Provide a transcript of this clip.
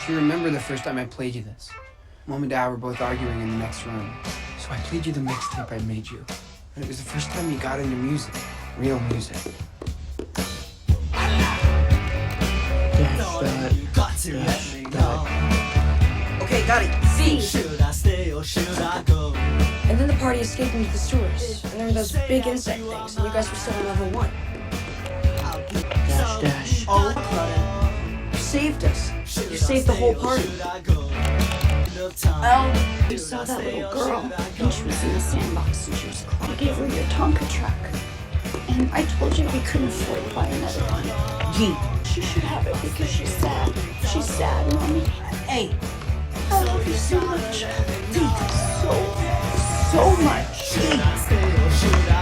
Do you remember the first time I played you this? Mom and Dad were both arguing in the next room. So I played you the mixtape I made you. And it was the first time you got into music. Real music. Okay, got it. Z. Should I stay or should I go? And then the party escaped into the sewers. And there were those big insect things, and you guys were still on level 1. Dash. Oh, you saved us. You saved the whole party. Oh, you saw that little girl, and she was in the sandbox, and she was crying. I gave her your Tonka truck, and I told you we couldn't afford to buy another one. Gee. She should have it because she's sad. She's sad, Mommy. Hey. I love you so much. So much. Should I stay or should I